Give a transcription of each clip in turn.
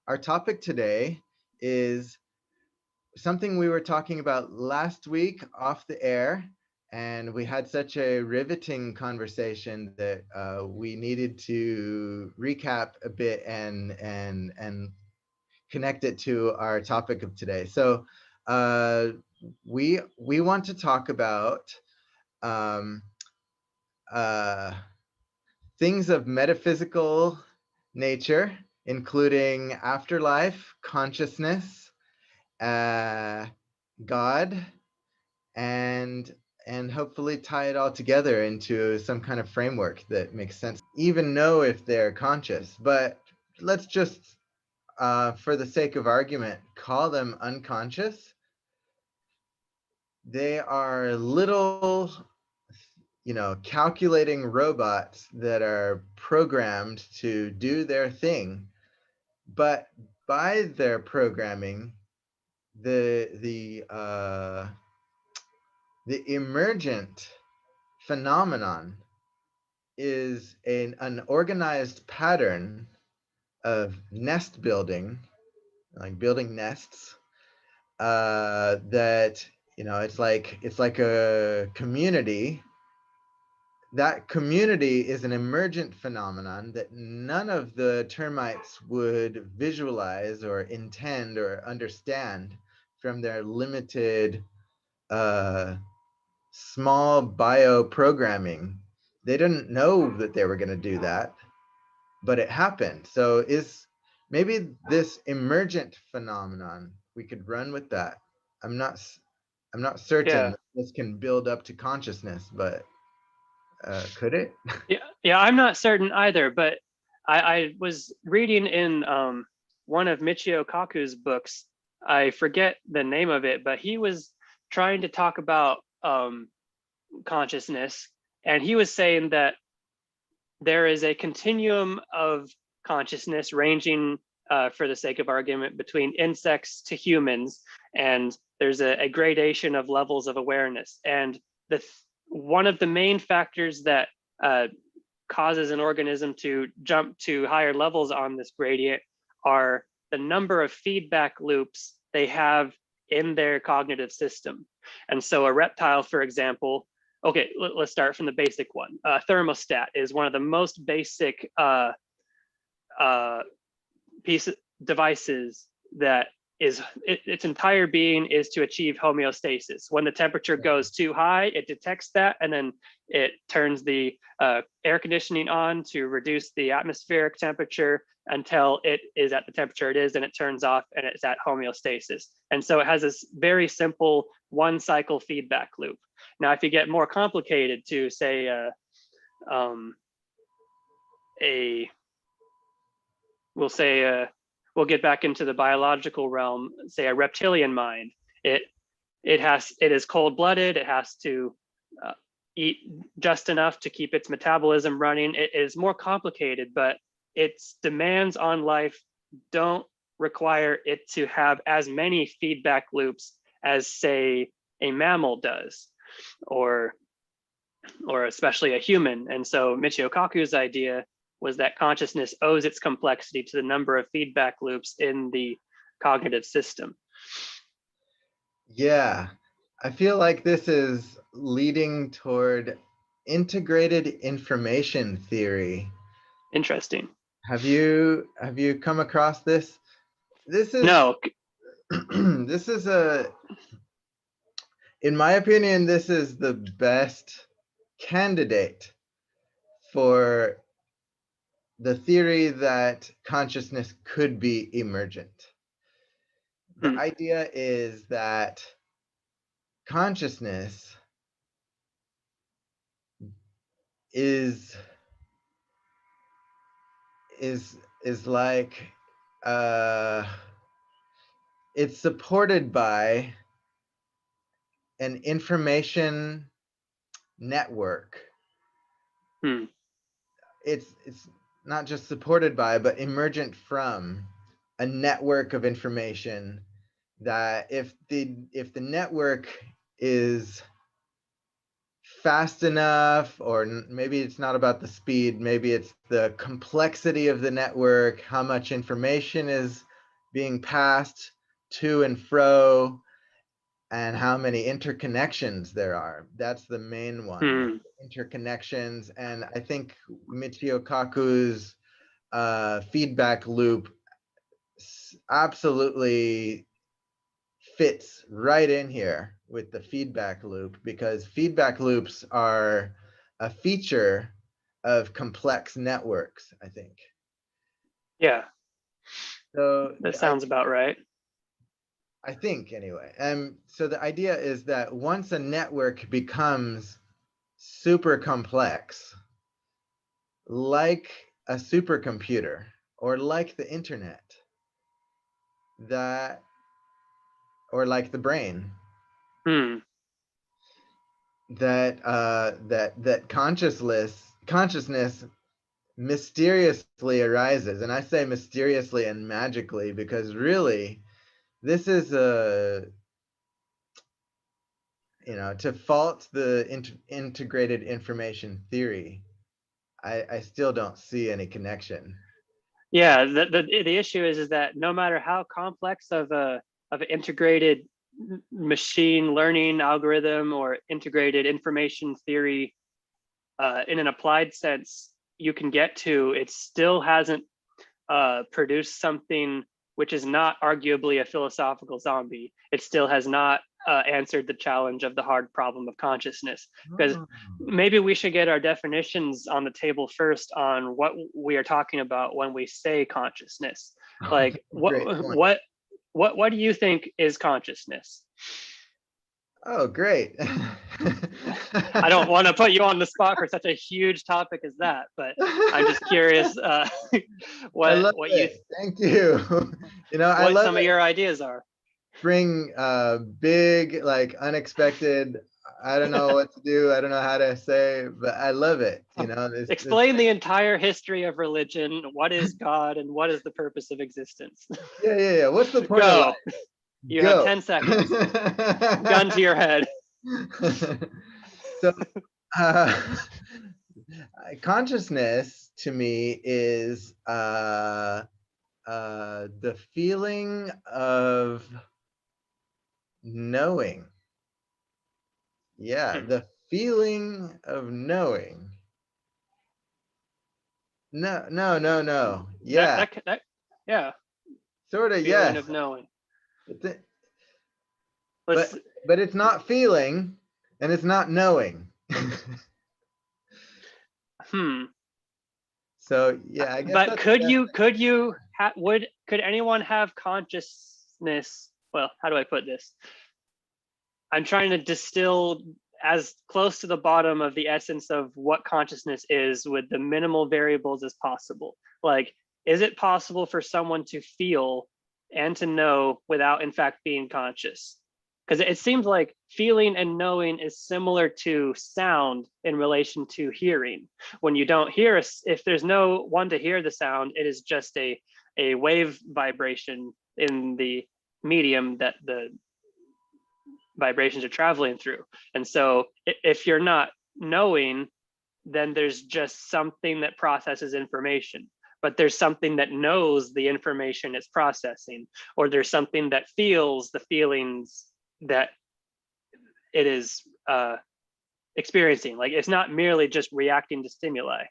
Our topic today is something we were talking about last week off the air, and we had such a riveting conversation that we needed to recap a bit and connect it to our topic of today. So uh, we want to talk about um, uh, things of metaphysical nature, including afterlife, consciousness, uh, God, and and hopefully tie it all together into some kind of framework that makes sense. Even know if they're conscious, but let's just, for the sake of argument, call them unconscious. They are little, calculating robots that are programmed to do their thing, but by their programming, the emergent phenomenon is an organized pattern of nest building, like building nests, that it's like a community. That community is an emergent phenomenon that none of the termites would visualize or intend or understand from their limited small bio programming. They didn't know that they were going to do that, but it happened. So is maybe this emergent phenomenon, we could run with that. I'm not certain Yeah, that this can build up to consciousness, but could it? yeah. I'm not certain either, but I was reading in one of Michio Kaku's books. I forget the name of it, but he was trying to talk about consciousness, and he was saying that there is a continuum of consciousness ranging, for the sake of argument, between insects to humans, and there's a gradation of levels of awareness. And the one of the main factors that uh, causes an organism to jump to higher levels on this gradient are the number of feedback loops they have in their cognitive system. And so a reptile, for example, okay, let's start from the basic one. Thermostat is one of the most basic uh, piece devices that its entire being is to achieve homeostasis. When the temperature goes too high, it detects that, and then it turns the air conditioning on to reduce the atmospheric temperature until it is at the temperature it is, and it turns off and it's at homeostasis. And so it has this very simple one cycle feedback loop. Now, if you get more complicated to say um, a we'll say we'll get back into the biological realm, say a reptilian mind. It is cold-blooded. It has to uh, eat just enough to keep its metabolism running. It is more complicated, but its demands on life don't require it to have as many feedback loops as, say, a mammal does, or especially a human. And so Michio Kaku's idea was that consciousness owes its complexity to the number of feedback loops in the cognitive system. Yeah, I feel like this is leading toward integrated information theory. Interesting. Have you come across this? This is No, this is a in my opinion, this is the best candidate for the theory that consciousness could be emergent. The hmm, idea is that consciousness is is like uh it's supported by an information network. hmm, It's not just supported by, but emergent from a network of information that if the network is fast enough, or maybe it's not about the speed, maybe it's the complexity of the network, how much information is being passed to and fro, and how many interconnections there are. That's the main one, like interconnections. And I think Michio Kaku's feedback loop absolutely fits right in here with the feedback loop, because feedback loops are a feature of complex networks, I think. Yeah, So that sounds about right. I think anyway. So the idea is that once a network becomes super complex, like a supercomputer or like the internet, that, or like the brain, that consciousness mysteriously arises. And I say mysteriously and magically because really this is to fault the integrated information theory, I still don't see any connection. Yeah, the issue is that no matter how complex of an integrated machine learning algorithm or integrated information theory in an applied sense you can get to, it still hasn't produced something which is not arguably a philosophical zombie. It still has not answered the challenge of the hard problem of consciousness. Because Oh, maybe we should get our definitions on the table first on what we are talking about when we say consciousness. Like great point. what do you think is consciousness? Oh, great. I don't want to put you on the spot for such a huge topic as that, but I'm just curious I what love you it. Thank you. I what love some of it. your ideas are. Bring big, like unexpected. I don't know what to do. I don't know how to say, but I love it. This. Explain the entire history of religion. What is God and what is the purpose of existence? Yeah. What's the point of life? Go. You have Go. 10 seconds. Gun to your head. So, uh, consciousness to me is the feeling of knowing. Yeah, the feeling of knowing. No. Yeah, Yeah. sort of. Feeling Yes, of knowing. it's but Let's. but it's not feeling, and it's not knowing. Hmm. So yeah, I guess But that's the best. could anyone have consciousness? Well, how do I put this? I'm trying to distill as close to the bottom of the essence of what consciousness is with the minimal variables as possible. Like, is it possible for someone to feel and to know without in fact being conscious? Because it seems like feeling and knowing is similar to sound in relation to hearing. When you don't hear, if there's no one to hear the sound, it is just a wave vibration in the medium that the vibrations are traveling through. And so if you're not knowing, then there's just something that processes information, but there's something that knows the information it's processing, or there's something that feels the feelings that it is experiencing. Like, it's not merely just reacting to stimuli.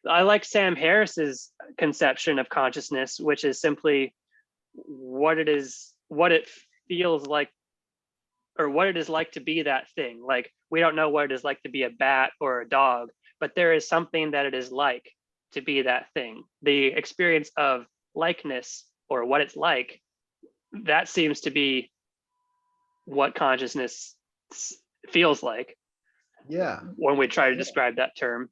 I like Sam Harris's conception of consciousness, which is simply what it feels like, or what it is like to be that thing. Like, we don't know what it is like to be a bat or a dog, but there is something that it is like to be that thing. The experience of likeness, or what it's like, that seems to be what consciousness feels like Yeah, when we try to describe that term.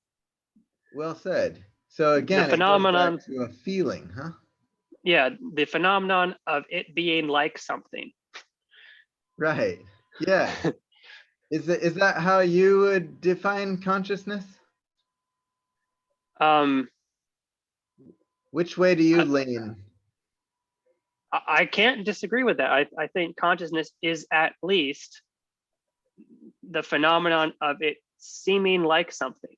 well said. So The again, it goes back phenomenon, to a feeling, huh? yeah, the phenomenon of it being like something. Right. Yeah. Is that how you would define consciousness? um Which way do you lean? I can't disagree with that. I think consciousness is at least the phenomenon of it seeming like something.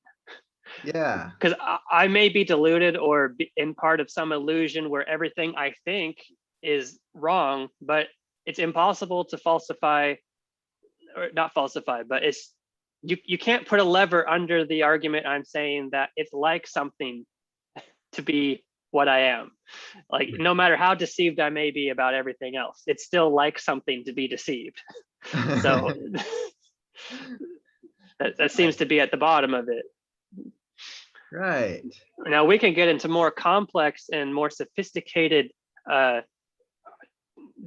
Yeah. Because I may be deluded or be in part of some illusion where everything I think is wrong, but it's impossible to falsify, or not falsify, but it's you can't put a lever under the argument I'm saying that it's like something to be what I am. Like, no matter how deceived I may be about everything else, it's still like something to be deceived. So that seems to be at the bottom of it. Right. Now we can get into more complex and more sophisticated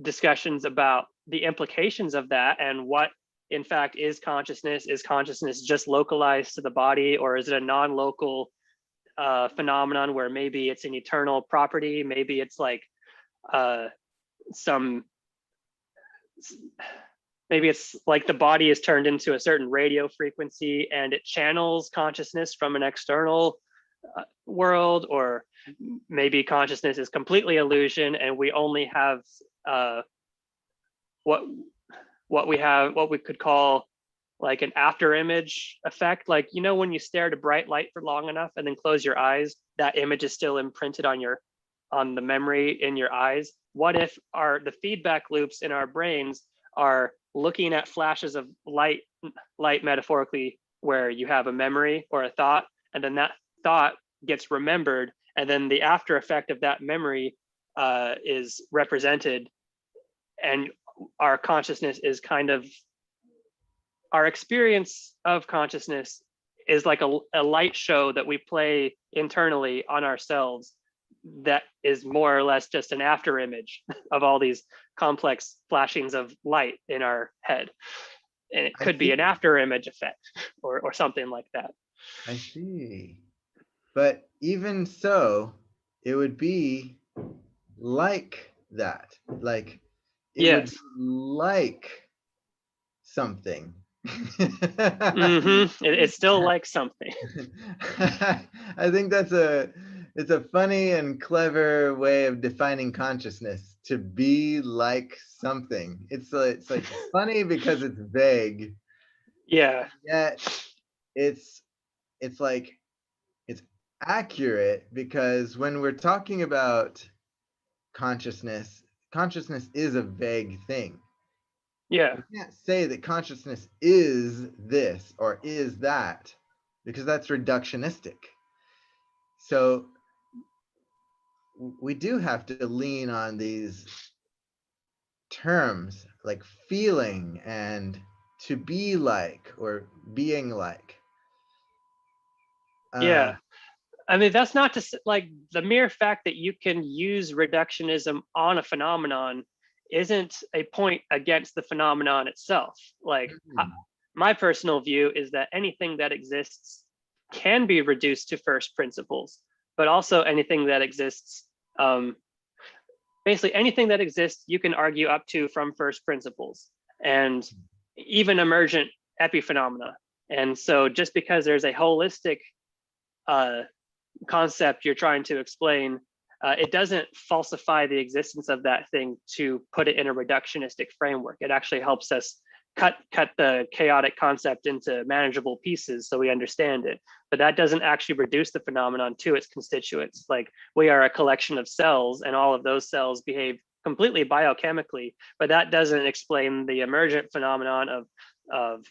discussions about the implications of that and what in fact is consciousness. Is consciousness just localized to the body, or is it a non-local phenomenon where maybe it's an eternal property? Maybe it's like some, maybe it's like the body is turned into a certain radio frequency and it channels consciousness from an external world, or maybe consciousness is completely illusion and we only have what we could call like an after image effect. Like, you know, when you stare at a bright light for long enough and then close your eyes, that image is still imprinted on the memory in your eyes. What if the feedback loops in our brains are looking at flashes of light metaphorically, where you have a memory or a thought, and then that thought gets remembered, and then the after effect of that memory is represented, and our consciousness is kind of, our experience of consciousness is like a light show that we play internally on ourselves that is more or less just an after image of all these complex flashings of light in our head. And it I could be see. an after image effect or something like that. I see. But even so, it would be like that. Like it would be Yes. like something. It's still like something. I think it's a funny and clever way of defining consciousness, to be like something. It's like funny because it's vague, Yeah. yet it's it's like it's accurate, because when we're talking about consciousness, consciousness is a vague thing. Yeah. We can't say that consciousness is this or is that, because that's reductionistic. So we do have to lean on these terms like feeling and to be like or being like. Yeah. I mean, that's not to like, the mere fact that you can use reductionism on a phenomenon isn't a point against the phenomenon itself. Like, Mhm. my personal view is that anything that exists can be reduced to first principles, but also anything that exists, basically anything that exists, you can argue up to from first principles, and even emergent epiphenomena. And so just because there's a holistic concept you're trying to explain, it doesn't falsify the existence of that thing to put it in a reductionistic framework. It actually helps us cut the chaotic concept into manageable pieces so we understand it. But that doesn't actually reduce the phenomenon to its constituents. Like, we are a collection of cells and all of those cells behave completely biochemically, but that doesn't explain the emergent phenomenon of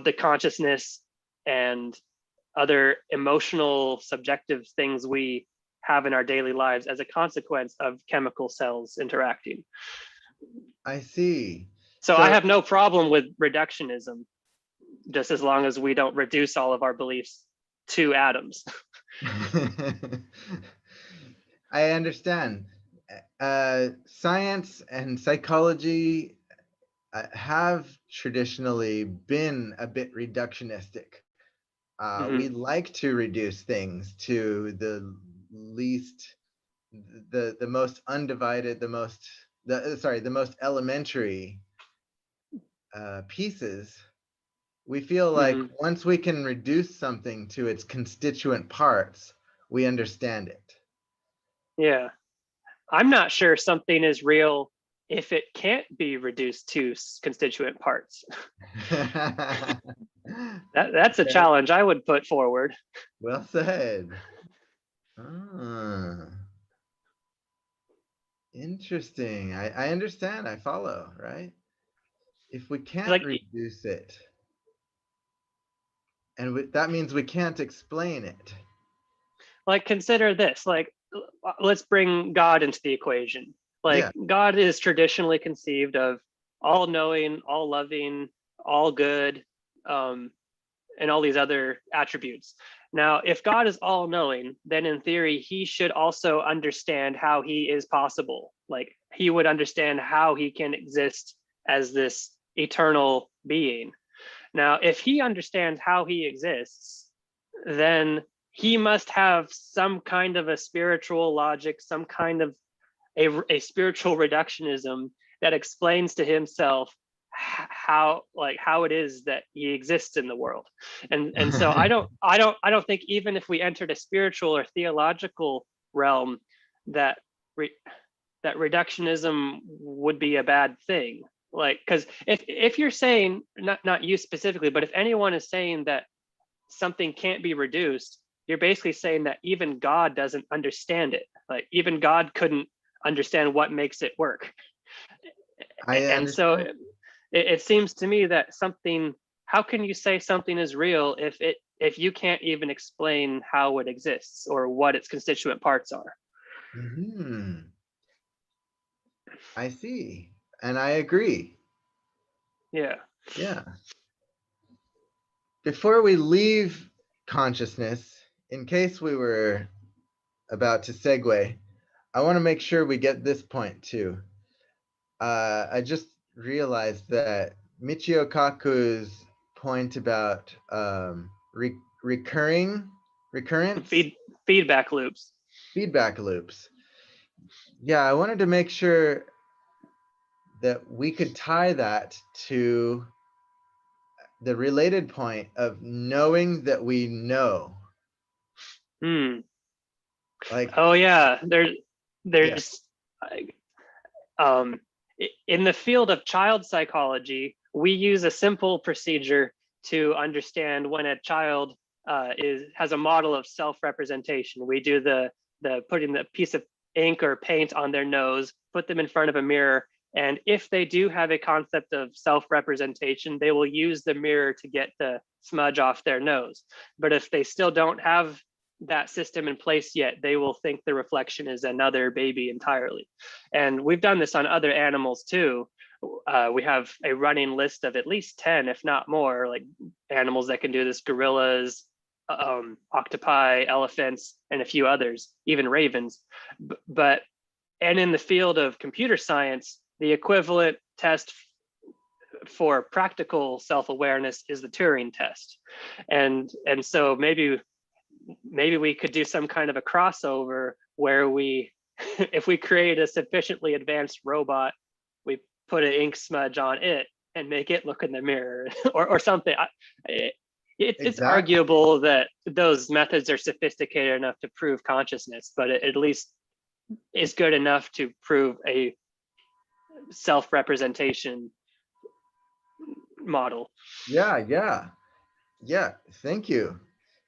the consciousness and other emotional subjective things we have in our daily lives as a consequence of chemical cells interacting. I see. So I So have no problem with reductionism, just as long as we don't reduce all of our beliefs to atoms. I understand. Science and psychology have traditionally been a bit reductionistic. We like to reduce things to the least, the most undivided, the most elementary pieces. We feel like once we can reduce something to its constituent parts, we understand it. Yeah. I'm not sure something is real if it can't be reduced to constituent parts? That's a Okay. challenge I would put forward. Well said. Ah, interesting. I understand. I follow, right? If we can't Like, reduce it, and that means we can't explain it. consider this. Let's bring God into the equation. Yeah. God is traditionally conceived of all knowing, all loving, all good, and all these other attributes. Now, if God is all knowing, then in theory, he should also understand how he is possible. Like, he would understand how he can exist as this eternal being. Now, if he understands how he exists, then he must have some kind of a spiritual logic, some kind of a spiritual reductionism that explains to himself how it is that he exists in the world. And so I don't think, even if we entered a spiritual or theological realm, that re, that reductionism would be a bad thing. Like, because if you're saying, not you specifically, but if anyone is saying that something can't be reduced, you're basically saying that even God doesn't understand it. Like, even God couldn't understand what makes it work. I And so understand. it seems to me that something, how can you say something is real if you can't even explain how it exists or what its constituent parts are? Hmm. I see. And I agree. Yeah. Yeah. Before we leave consciousness, in case we were about to segue, I want to make sure we get this point too. I just realized that Michio Kaku's point about recurrence, Feedback loops. feedback loops. Yeah, I wanted to make sure that we could tie that to the related point of knowing that we know. Hmm. Like, Oh yeah, yeah, there's um, in the field of child psychology, we use a simple procedure to understand when a child has a model of self-representation. We do the putting the piece of ink or paint on their nose, put them in front of a mirror, and if they do have a concept of self-representation, they will use the mirror to get the smudge off their nose. But if they still don't have that system in place yet, they will think the reflection is another baby entirely. And we've done this on other animals too. We have a running list of at least 10, if not more, like animals that can do this: gorillas, octopi, elephants, and a few others, even ravens. But, and in the field of computer science, the equivalent test for practical self-awareness is the Turing test. And so maybe we could do some kind of a crossover where we if we create a sufficiently advanced robot, we put an ink smudge on it and make it look in the mirror or something. It's exactly. arguable that those methods are sophisticated enough to prove consciousness, but it at least is good enough to prove a self-representation model. Yeah, yeah, yeah. Thank you.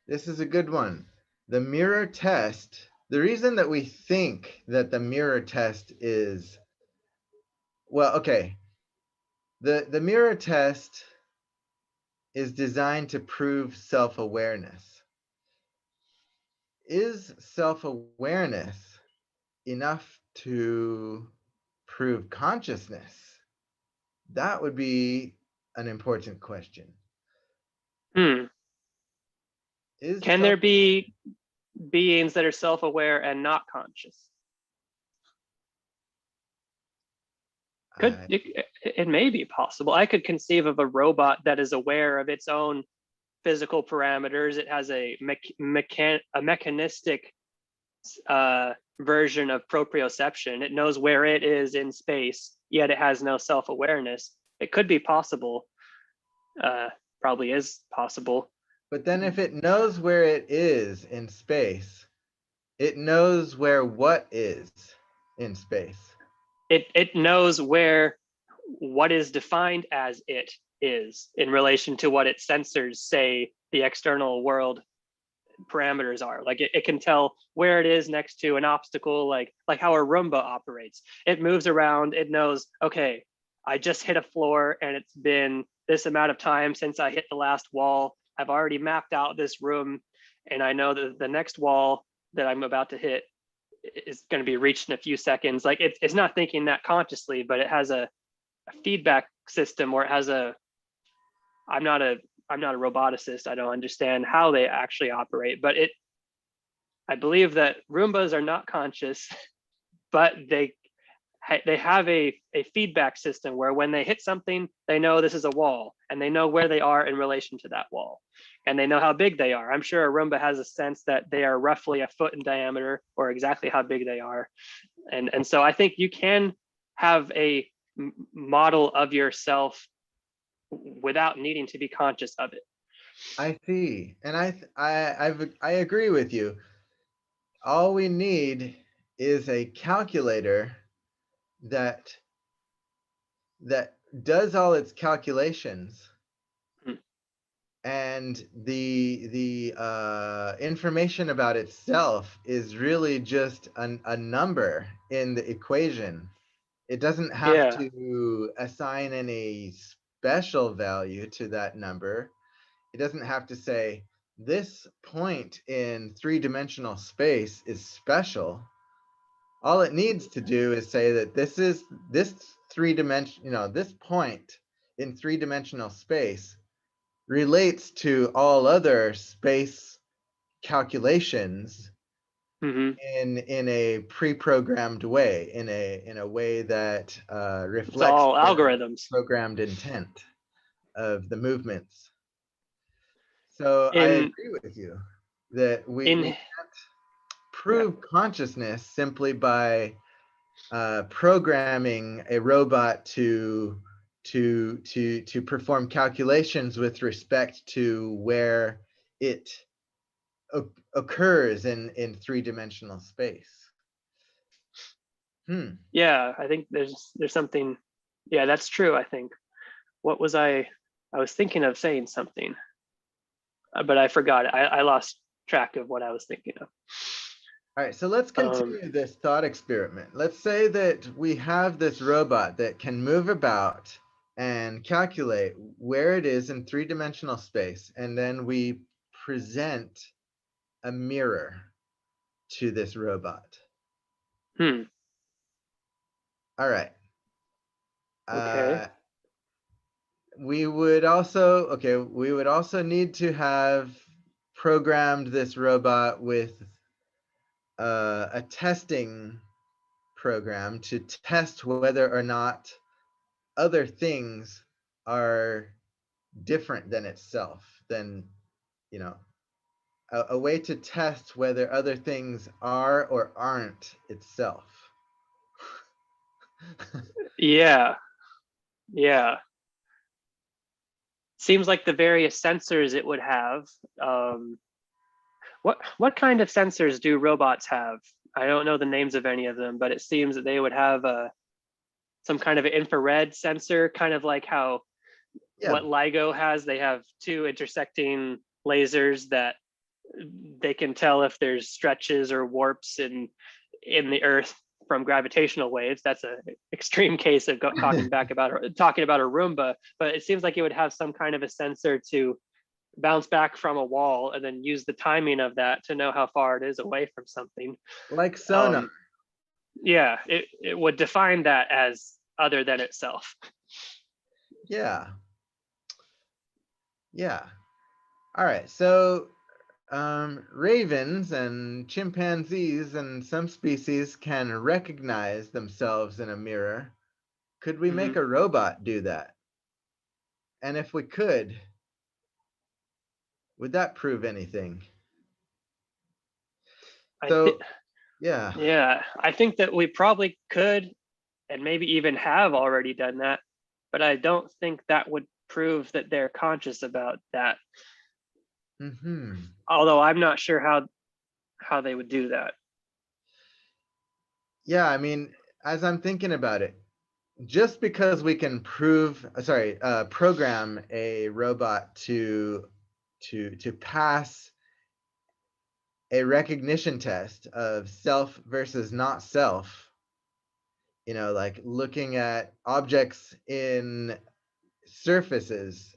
This is a good one. The mirror test. The reason that we think that the mirror test is, well, okay. The mirror test is designed to prove self-awareness. Is self-awareness enough to prove consciousness? That would be an important question. Hmm. Is Can self there be beings that are self-aware and not conscious? Could I, it may be possible. I could conceive of a robot that is aware of its own physical parameters. It has a mechanistic version of proprioception. It knows where it is in space, yet it has no self-awareness. It could be possible. uh, Probably is possible. but then if it knows where it is in space, it knows where what is in space. it knows where what is defined as it is in relation to what its sensors say the external world parameters are. Like it can tell where it is next to an obstacle, like how a Roomba operates. It moves around, it knows, okay, I just hit a floor and it's been this amount of time since I hit the last wall. I've already mapped out this room and I know that the next wall that I'm about to hit is going to be reached in a few seconds. Like it's not thinking that consciously, but it has a feedback system, or it has a, I'm not a roboticist. I don't understand how they actually operate, but I believe that Roombas are not conscious, but they have a feedback system where when they hit something, they know this is a wall and they know where they are in relation to that wall. And they know how big they are. I'm sure a Roomba has a sense that they are roughly a foot in diameter or exactly how big they are. And so I think you can have a model of yourself without needing to be conscious of it. I see, and I agree with you. All we need is a calculator that that does all its calculations, Hmm. and the information about itself is really just a number in the equation. It doesn't have Yeah. to assign any special value to that number. It doesn't have to say this point in three-dimensional space is special. All it needs to do is say that this three-dimension, this point in three-dimensional space relates to all other space calculations Mm-hmm. in a pre-programmed way, in a way that It's reflects all the algorithms. programmed intent of the movements. So I In agree with you that we in can't yeah. prove consciousness simply by programming a robot to perform calculations with respect to where it occurs in three-dimensional space. Yeah, I think there's something. Yeah, that's true. I think. What was I was thinking of saying something, but I forgot it. I lost track of what I was thinking of. All right, so let's Um, continue this thought experiment. Let's say that we have this robot that can move about and calculate where it is in three-dimensional space, and then we present a mirror to this robot. hmm. All right. Okay. Uh, we would also need to have programmed this robot with a testing program to test whether or not other things are different than itself, than, you know, a way to test whether other things are or aren't itself. Yeah. Yeah. Seems like the various sensors it would have. Um, what kind of sensors do robots have? I don't know the names of any of them, but it seems that they would have some kind of infrared sensor, kind of like how Yeah, what LIGO has. They have two intersecting lasers that they can tell if there's stretches or warps in the Earth from gravitational waves. That's an extreme case of talking about a Roomba, but it seems like it would have some kind of a sensor to bounce back from a wall and then use the timing of that to know how far it is away from something. like sonar. Um, yeah, it would define that as other than itself. Yeah, yeah. All right, so ravens and chimpanzees and some species can recognize themselves in a mirror. Could we Mm-hmm. make a robot do that? And if we could, would that prove anything? I think, So, yeah. yeah, I think that we probably could, and maybe even have already done that, but I don't think that would prove that they're conscious about that. Hmm. Although I'm not sure how they would do that. Yeah, I mean, as I'm thinking about it, just because we can program a robot to pass a recognition test of self versus not self, like looking at objects in surfaces,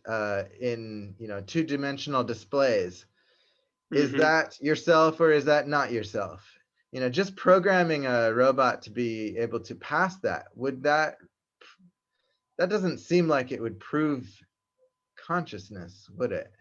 in two-dimensional displays, is Hmm. that yourself or is that not yourself? Just programming a robot to be able to pass that, that doesn't seem like it would prove consciousness, would it?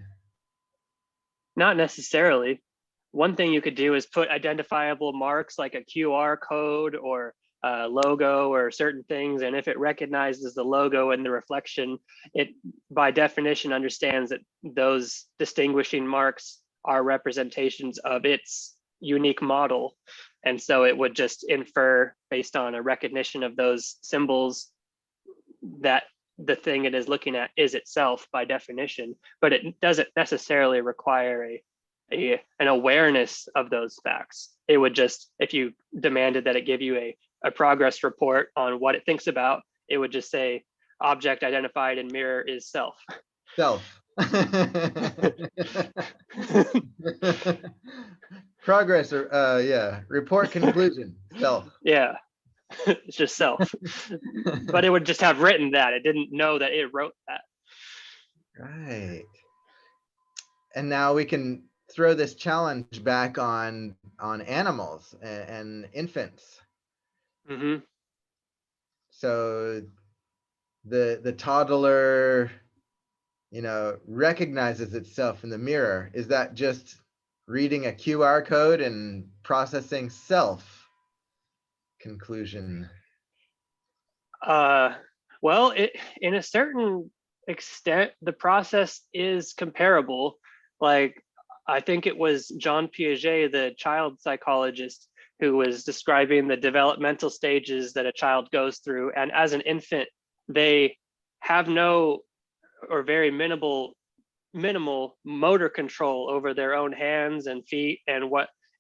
Not necessarily. One thing you could do is put identifiable marks like a QR code or a logo or certain things. And if it recognizes the logo and the reflection, it by definition understands that those distinguishing marks are representations of its unique model. And so it would just infer based on a recognition of those symbols that the thing it is looking at is itself by definition, but it doesn't necessarily require an awareness of those facts. It would just, if you demanded that it give you a progress report on what it thinks about, it would just say object identified in mirror is self. Self. Progress, or yeah, report conclusion, self. Yeah, it's just self. But it would just have written that. It didn't know that it wrote that. Right. And now we can throw this challenge back on animals and infants. Mm-hmm. So the toddler, recognizes itself in the mirror. Is that just reading a QR code and processing self conclusion? Uh, well, in a certain extent, the process is comparable. Like, I think it was John Piaget, the child psychologist, who was describing the developmental stages that a child goes through. And as an infant, they have no or very minimal motor control over their own hands and feet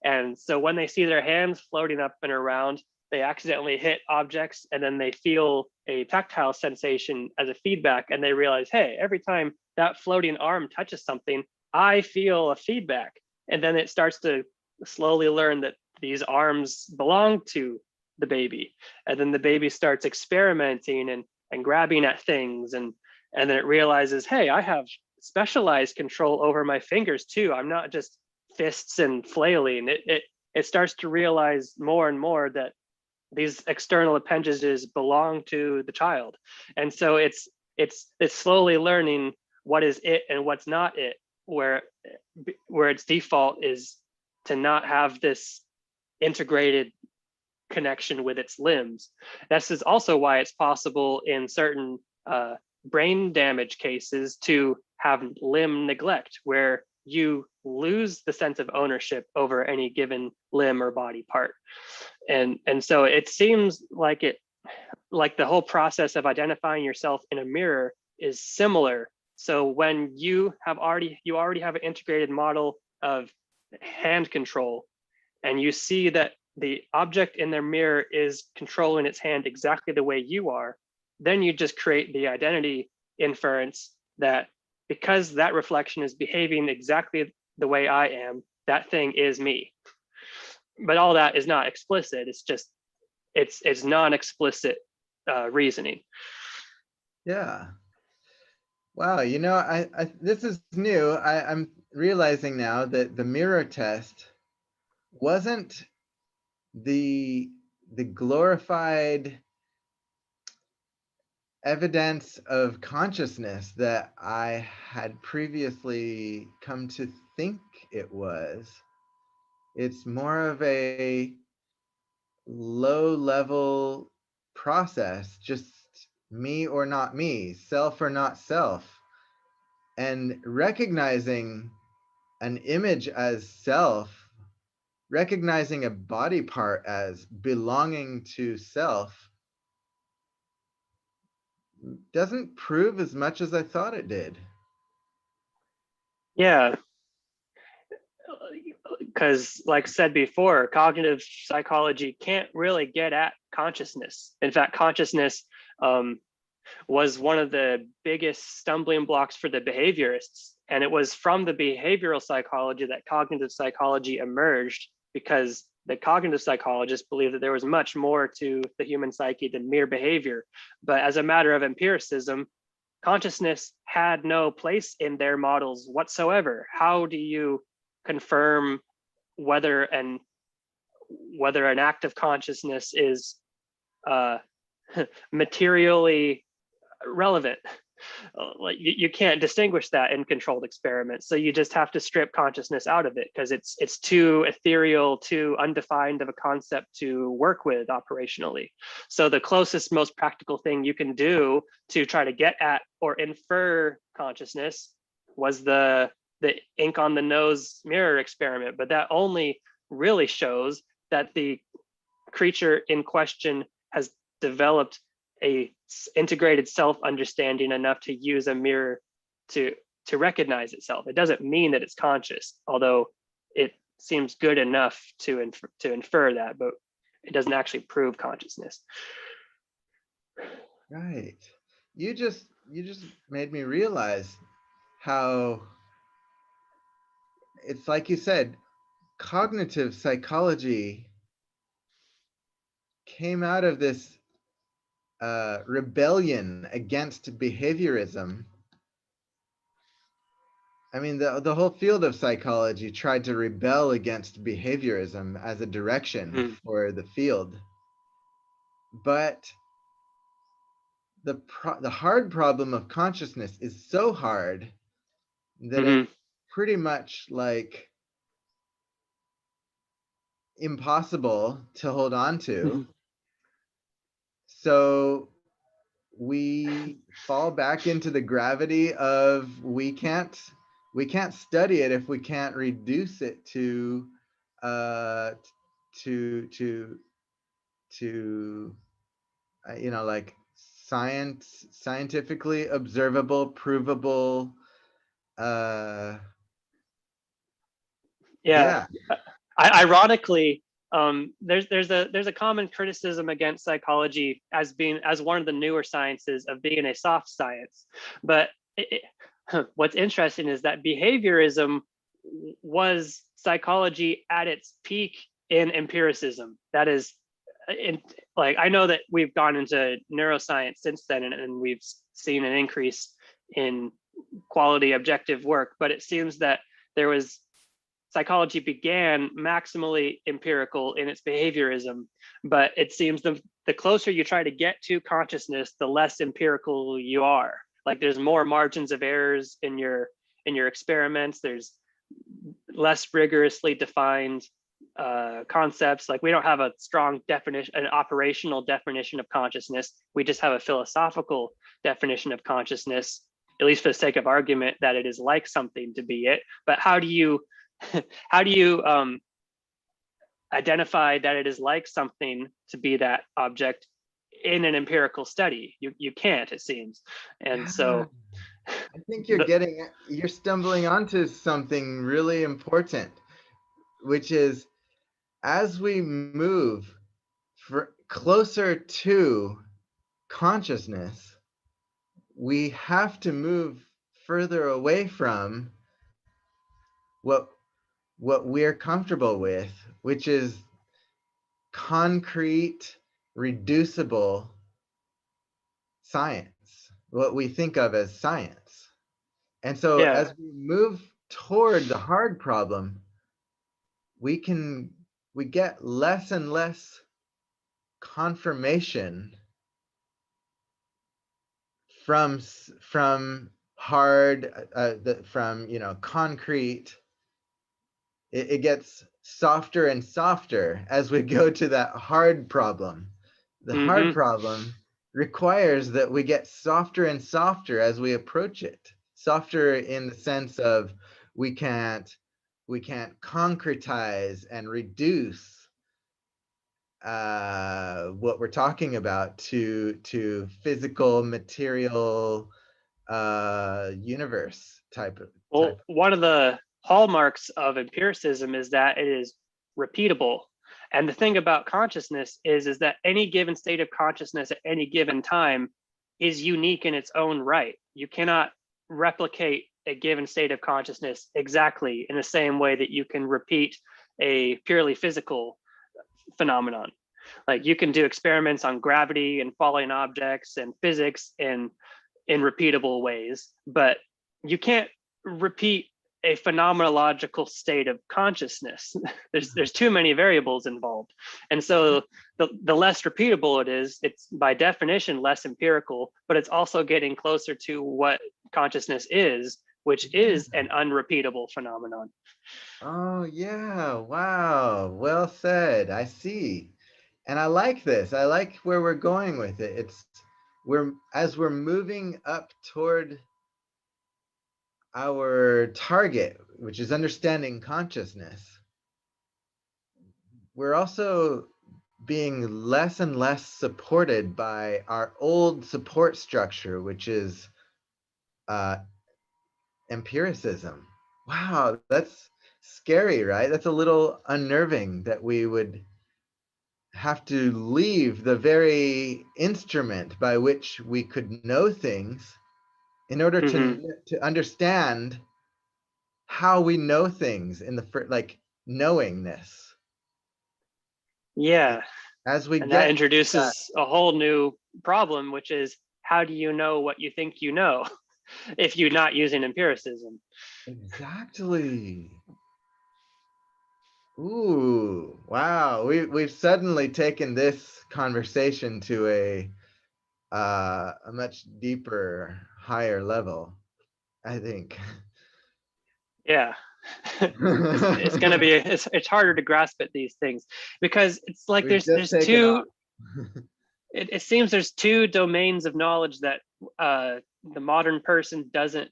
and so when they see their hands floating up and around, they accidentally hit objects and then they feel a tactile sensation as a feedback and they realize, hey, every time that floating arm touches something, I feel a feedback. And then it starts to slowly learn that these arms belong to the baby. And then the baby starts experimenting and grabbing at things and then it realizes, hey, I have specialized control over my fingers too. I'm not just fists and flailing. It starts to realize more and more that these external appendages belong to the child, and so it's slowly learning what is it and what's not it. Where its default is to not have this integrated connection with its limbs. This is also why it's possible in certain brain damage cases to have limb neglect, where you lose the sense of ownership over any given limb or body part. And so it seems like the whole process of identifying yourself in a mirror is similar. So when you already have an integrated model of hand control, and you see that the object in their mirror is controlling its hand exactly the way you are, then you just create the identity inference that because that reflection is behaving exactly the way I am, that thing is me. But all that is not explicit. It's just it's non-explicit reasoning. Yeah. Wow. I this is new. I'm realizing now that the mirror test wasn't the the glorified evidence of consciousness that I had previously come to think it was. It's more of a low level process, just me or not me, self or not self, and recognizing an image as self, recognizing a body part as belonging to self doesn't prove as much as I thought it did. Yeah, because like said before, cognitive psychology can't really get at consciousness. In fact, consciousness was one of the biggest stumbling blocks for the behaviorists. And it was from the behavioral psychology that cognitive psychology emerged, because the cognitive psychologists believed that there was much more to the human psyche than mere behavior. But as a matter of empiricism, consciousness had no place in their models whatsoever. How do you confirm whether an act of consciousness is uh, materially relevant? Like you can't distinguish that in controlled experiments, so you just have to strip consciousness out of it because it's too ethereal, too undefined of a concept to work with operationally. So the closest, most practical thing you can do to try to get at or infer consciousness was the ink on the nose mirror experiment, but that only really shows that the creature in question has developed a integrated self-understanding enough to use a mirror to recognize itself. It doesn't mean that it's conscious, although it seems good enough to infer that, but it doesn't actually prove consciousness. Right. You just made me realize how it's like you said, cognitive psychology came out of this rebellion against behaviorism. I mean, the whole field of psychology tried to rebel against behaviorism as a direction for the field. But the hard problem of consciousness is so hard that it's pretty much like impossible to hold on to. So we fall back into the gravity of we can't study it if we can't reduce it to like scientifically observable, provable. Yeah. Ironically, there's a common criticism against psychology as one of the newer sciences of being a soft science. But what's interesting is that behaviorism was psychology at its peak in empiricism. That is, like, I know that we've gone into neuroscience since then, and we've seen an increase in quality objective work, but it seems that psychology began maximally empirical in its behaviorism, but it seems the closer you try to get to consciousness, the less empirical you are. Like, there's more margins of errors in your experiments. There's less rigorously defined concepts. Like, we don't have a strong definition, an operational definition of consciousness. We just have a philosophical definition of consciousness, at least for the sake of argument, that it is like something to be it. But how do you identify that it is like something to be that object in an empirical study? You can't, it seems. And so I think you're stumbling onto something really important, which is, as we move closer to consciousness, we have to move further away from what we're comfortable with, which is concrete, reducible science, what we think of as science. And so as we move toward the hard problem, we get less and less confirmation from hard, from concrete. It gets softer and softer as we go to that hard problem. The hard problem requires that we get softer and softer as we approach it. Softer in the sense of we can't concretize and reduce what we're talking about to physical, material universe type. One of the hallmarks of empiricism is that it is repeatable. And the thing about consciousness is that any given state of consciousness at any given time is unique in its own right. You cannot replicate a given state of consciousness exactly in the same way that you can repeat a purely physical phenomenon. Like you can do experiments on gravity and falling objects and physics in repeatable ways, but you can't repeat a phenomenological state of consciousness. There's too many variables involved. And so the less repeatable it is, it's by definition less empirical, but it's also getting closer to what consciousness is, which is an unrepeatable phenomenon. Oh yeah, wow. Well said. I see. And I like this. I like where we're going with it. It's as we're moving up toward our target, which is understanding consciousness, we're also being less and less supported by our old support structure, which is uh, empiricism. Wow, that's scary, right? That's a little unnerving that we would have to leave the very instrument by which we could know things in order Mm-hmm. to understand how we know things in the like knowingness. Yeah. As we And that get to that, introduces a whole new problem, which is how do you know what you think you know if you're not using empiricism? exactly. Ooh, wow. We've suddenly taken this conversation to a much deeper, higher level, I think. Yeah. It's going to be it's harder to grasp at these things because it's like We've just there's taken two off. it seems there's two domains of knowledge that the modern person doesn't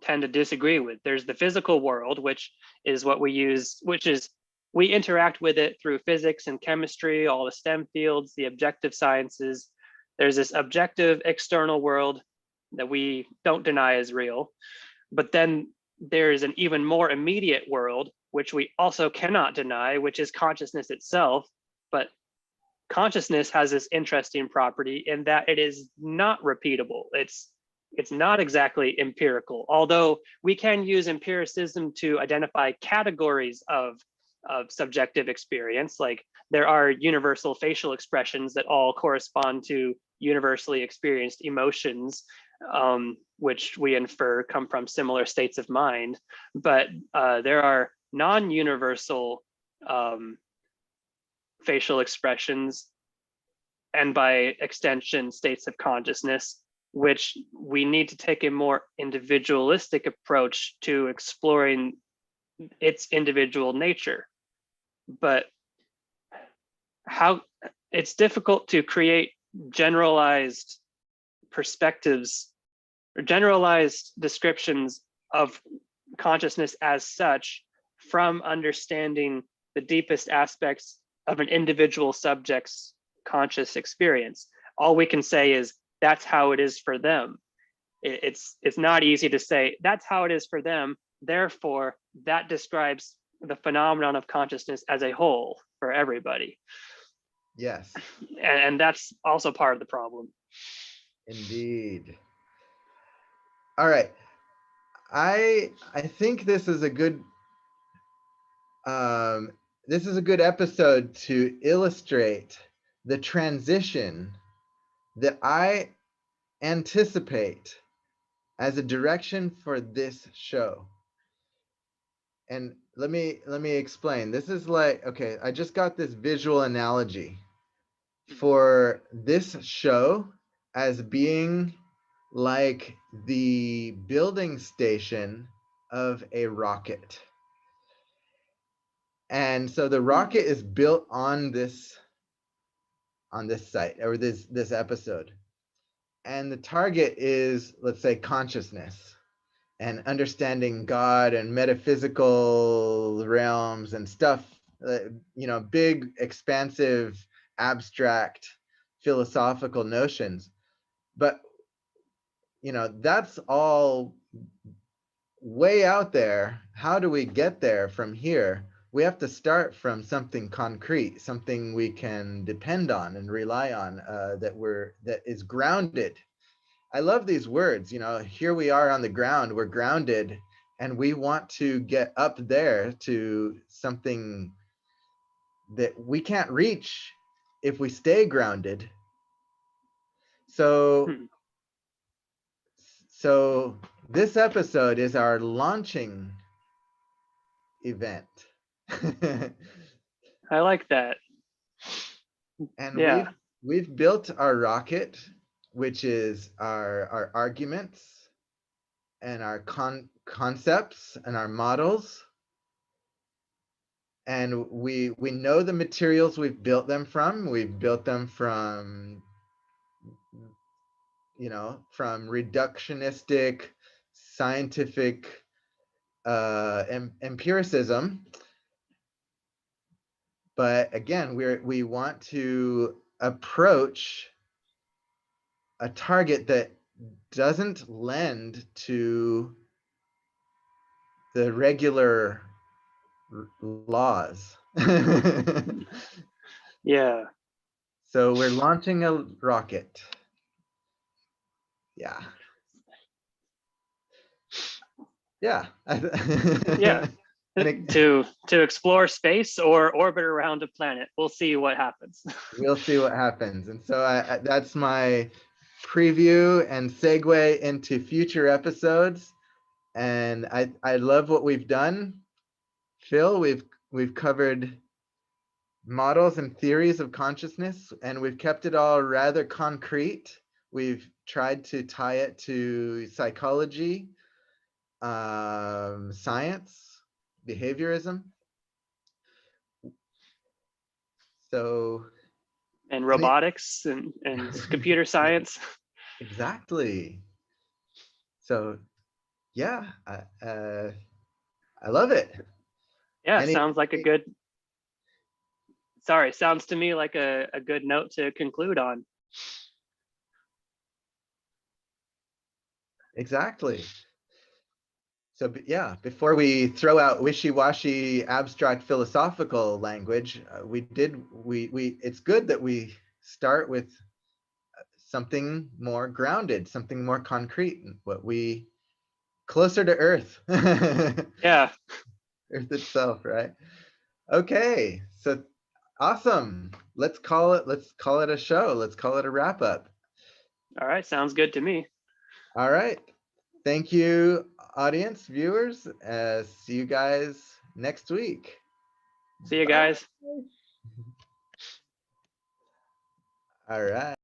tend to disagree with. There's the physical world, which is what we use, which is we interact with it through physics and chemistry, all the STEM fields, the objective sciences. There's this objective external world that we don't deny is real. But then there's an even more immediate world, which we also cannot deny, which is consciousness itself. But consciousness has this interesting property in that it is not repeatable. It's not exactly empirical, although we can use empiricism to identify categories of subjective experience. Like there are universal facial expressions that all correspond to universally experienced emotions, which we infer come from similar states of mind. But there are non-universal facial expressions, and by extension, states of consciousness, which we need to take a more individualistic approach to exploring its individual nature. But how it's difficult to create generalized perspectives or generalized descriptions of consciousness as such from understanding the deepest aspects of an individual subject's conscious experience. All we can say is that's how it is for them. It's not easy to say that's how it is for them. Therefore, that describes the phenomenon of consciousness as a whole for everybody. Yes, And that's also part of the problem. indeed. All right. I think um this is a good episode to illustrate the transition that I anticipate as a direction for this show. And let me explain. This is like, okay, I just got this visual analogy for this show as being like the building station of a rocket. And so the rocket is built on this site or this episode. And the target is, let's say, consciousness and understanding God and metaphysical realms and stuff, big, expansive, abstract philosophical notions. But that's all way out there. How do we get there from here? We have to start from something concrete, something we can depend on and rely on, that is grounded. I love these words. Here we are on the ground, we're grounded, and we want to get up there to something that we can't reach if we stay grounded. So Hmm. so this episode is our launching event. I like that. And Yeah. we've built our rocket, which is our arguments and our concepts and our models. And we know the materials we've built them from. We've built them from from reductionistic scientific empiricism. But again, we want to approach a target that doesn't lend to the regular laws. Yeah. So we're launching a rocket. Yeah. Yeah. Yeah. And To explore space or orbit around a planet. We'll see what happens. we'll see what happens. And so that's my preview and segue into future episodes. And I love what we've done. Phil, we've covered models and theories of consciousness, and we've kept it all rather concrete. We've tried to tie it to psychology, science, behaviorism. So And any robotics and computer science. exactly. So yeah, I love it. Yeah, Any sounds like a good, sorry, sounds to me like a good note to conclude on. exactly. So yeah, before we throw out wishy-washy abstract philosophical language, we it's good that we start with something more grounded, something more concrete, what we closer to Earth, Yeah. Earth itself, right? Okay, so awesome. Let's call it a show. Let's call it a wrap up. All right. Sounds good to me. All right. Thank you, audience, viewers. See you guys next week. See you Bye. guys. All right.